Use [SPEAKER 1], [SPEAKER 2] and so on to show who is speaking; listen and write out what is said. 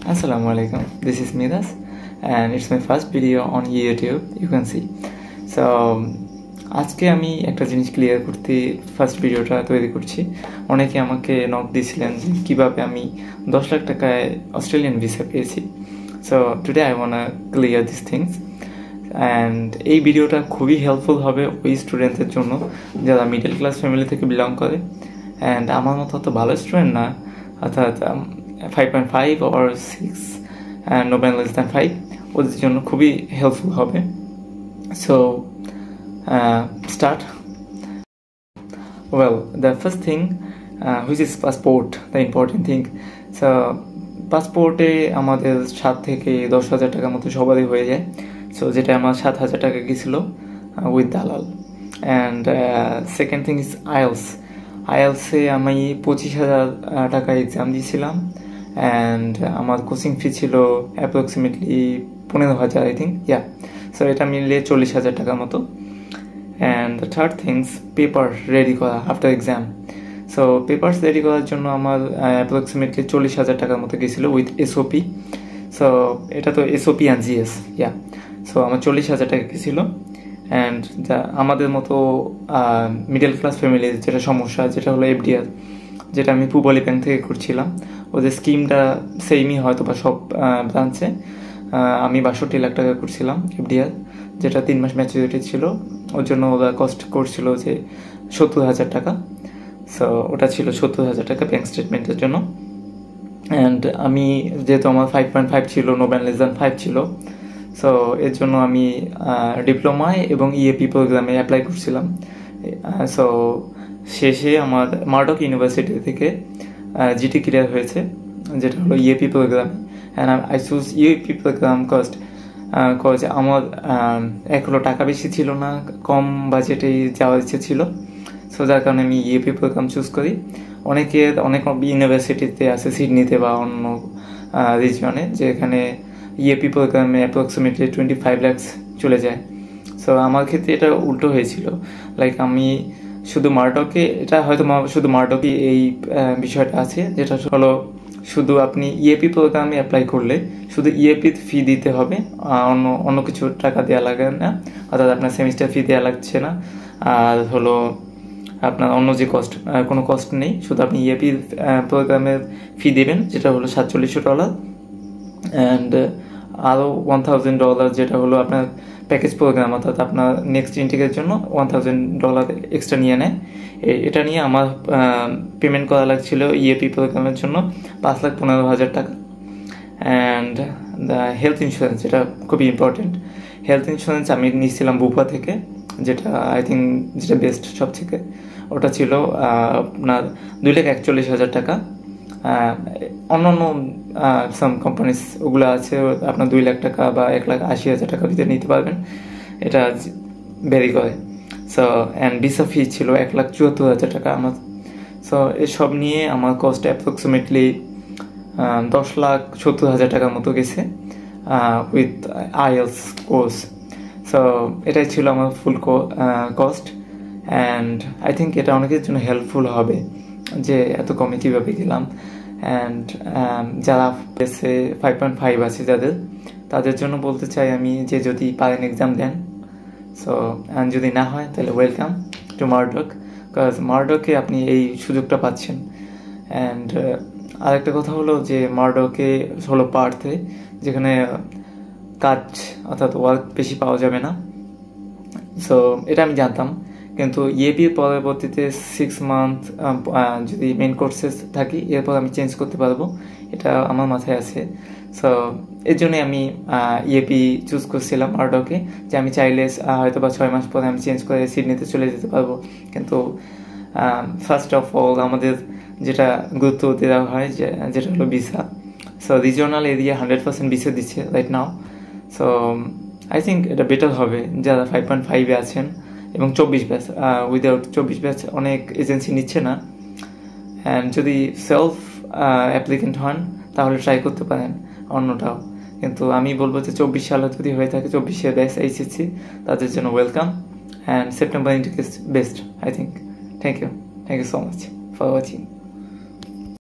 [SPEAKER 1] Assalamualaikum. This is Midas, and it's my first video on YouTube. You can see. So আজকে আমি একটা জিনিস clear করতে first ভিডিওটা তৈরি করছি। অনেকে আমাকে নক দিয়েছিলেন যে কীভাবে আমি 10 লাখ টাকায় অস্ট্রেলিয়ান ভিসা পেয়েছি। So today I want clear this things and এই ভিডিওটা খুবই হেল্পফুল হবে ওই স্টুডেন্টদের জন্য যারা মিডল ক্লাস ফ্যামিলি থেকে বিলং করে অ্যান্ড আমার মতো অত ভালো স্টুডেন্ট না, অর্থাৎ 5.5 or 6 and no less than 5, ওদের জন্য খুবই হেল্পফুল হবে। So start. Well, the first thing which is passport, the important thing. So পাসপোর্টে আমাদের 7 থেকে 10,000 টাকার মতো সবারই হয়ে যায়। সো যেটা আমার 7,000 টাকা গেছিল উইথ দালাল। অ্যান্ড সেকেন্ড থিং ইজ আইএলসে আমি 25,000 টাকা এক্সাম দিয়েছিলাম অ্যান্ড আমার কোচিং ফি ছিল approximately 15,000 I think, yeah. So এটা মিলিয়ে 40,000 টাকার মতো। And the third things, paper ready করা after exam. So papers ready করার জন্য আমার অ্যাপ্রক্সিমেটলি 40,000 টাকার মতো গেছিলো উইথ এসওপি। সো এটা তো SOP and GS, yeah. So আমার 40,000 টাকা গেছিলো। অ্যান্ড আমাদের মতো মিডল ক্লাস ফ্যামিলির যেটা সমস্যা, যেটা হলো এফডিআর, যেটা আমি পুবালি ব্যাংক থেকে করছিলাম। ওদের স্কিমটা সেমই হয়তো বা সব ব্রাঞ্চে। আমি 62 লাখ টাকা করছিলাম এফডিআর, যেটা 3 মাস ম্যাচুরিটি ছিল। ওর জন্য ওরা কস্ট করছিল যে 70,000 টাকা। সো ওটা ছিল 70,000 টাকা ব্যাঙ্ক স্টেটমেন্টের জন্য। অ্যান্ড আমি যেহেতু আমার 5.5 ছিল, নো লেস দ্যান 5 ছিল, সো এর জন্য আমি ডিপ্লোমায় এবং ইএপি প্রোগ্রামে অ্যাপ্লাই করছিলাম। সো শেষে আমার মার্ডক ইউনিভার্সিটি থেকে জিটি ক্লিয়ার হয়েছে, যেটা হলো EAP program. And I choose EAP program cause আমার এক হলো টাকা বেশি ছিল না, কম বাজেটেই যাওয়ার ইচ্ছে ছিল। সো যার কারণে আমি ইএপি প্রোগ্রাম চুজ করি। অনেক ইউনিভার্সিটিতে আছে, সিডনিতে বা অন্য রিজিয়নে, যেখানে ইএপি প্রোগ্রামে অ্যাপ্রক্সিমেটলি 25 লাখ চলে যায়। সো আমার ক্ষেত্রে এটা উল্টো হয়েছিল। লাইক আমি শুধু মার্ডকে, এটা হয়তো শুধু মার্ডকে এই বিষয়টা আছে, যেটা হলো শুধু আপনি ইএপি প্রোগ্রামে অ্যাপ্লাই করলে শুধু ইএপি ফি দিতে হবে, অন্য কিছু টাকা দেওয়া লাগে না, অর্থাৎ আপনার সেমিস্টার ফি দেওয়া লাগছে না। আর হলো আপনার অন্য যে কোনো কস্ট নেই, শুধু আপনি ইএপি প্রোগ্রামের ফি দেবেন, যেটা হলো $47। অ্যান্ড আরও $1,000 যেটা হলো আপনার প্যাকেজ প্রোগ্রাম, অর্থাৎ আপনার নেক্সট ইনটেকের জন্য $1,000 এক্সট্রা নিয়ে নেয়। এটা নিয়ে আমার পেমেন্ট করা লাগছিল ইএপি প্রোগ্রামের জন্য 5,15,000 টাকা। অ্যান্ড দ্য হেলথ ইন্স্যুরেন্স, যেটা খুবই ইম্পর্টেন্ট। হেলথ ইন্স্যুরেন্স আমি নিয়েছিলাম বুপা থেকে, যেটা আই থিঙ্ক যেটা বেস্ট সব থেকে। ওটা ছিল আপনার 2,41,000 টাকা। অন্য সাম কোম্পানিস ওগুলো আছে আপনার 2 লাখ টাকা বা 1,80,000 টাকা ভিতরে নিতে পারবেন, এটা ভ্যারি করে। সো অ্যান্ড ভিসা ফি ছিল 1,74,000 টাকা আমার। সো এসব নিয়ে আমার কস্ট অ্যাপ্রক্সিমেটলি 10,70,000 টাকার মতো গেছে উইথ আইএলস কোর্স। সো এটাই ছিল আমার ফুল কস্ট। অ্যান্ড আই থিঙ্ক এটা অনেকের জন্য হেল্পফুল হবে যে এত কমে কীভাবে গেলাম। অ্যান্ড যারা পেয়েছে 5.5 আছে তাদের জন্য বলতে চাই আমি যে যদি পারেন এক্সাম দেন। সো যদি না হয় তাহলে ওয়েলকাম টু মার্ডক, বিকজ মার্ডকে আপনি এই সুযোগটা পাচ্ছেন। অ্যান্ড আরেকটা কথা হলো যে মার্ডকে হলো পার্থে, যেখানে কাজ অর্থাৎ ওয়ার্ক বেশি পাওয়া যাবে না। সো এটা আমি জানতাম, কিন্তু ইএপির পরবর্তীতে 6 মান্থ যদি মেন কোর্সে থাকি, এরপর আমি চেঞ্জ করতে পারবো, এটা আমার মাথায় আছে। সো এর জন্যই আমি ইএপি চুজ করছিলাম মার্ডকে, যে আমি চাইলে হয়তো বা 6 মাস পরে আমি চেঞ্জ করে সিডনিতে চলে যেতে পারবো। কিন্তু ফার্স্ট অফ অল আমাদের যেটা গুরুত্ব দেওয়া হয় যেটা হলো visa. So regional area 100% visa দিচ্ছে right now. So I think এটা বেটার হবে যারা 5.5-এ আছেন এবং 24 ব্যাচ। উইদাউট 24 ব্যাচ অনেক এজেন্সি নিচ্ছে না। অ্যান্ড যদি সেলফ অ্যাপ্লিকেন্ট হন তাহলে ট্রাই করতে পারেন অন্যটাও। কিন্তু আমি বলবো যে 24 সালে যদি হয়ে থাকে, 24-এর ব্যাচ এইচএসসি, তাদের জন্য welcome. And September intake is best I think. Thank you so much for watching.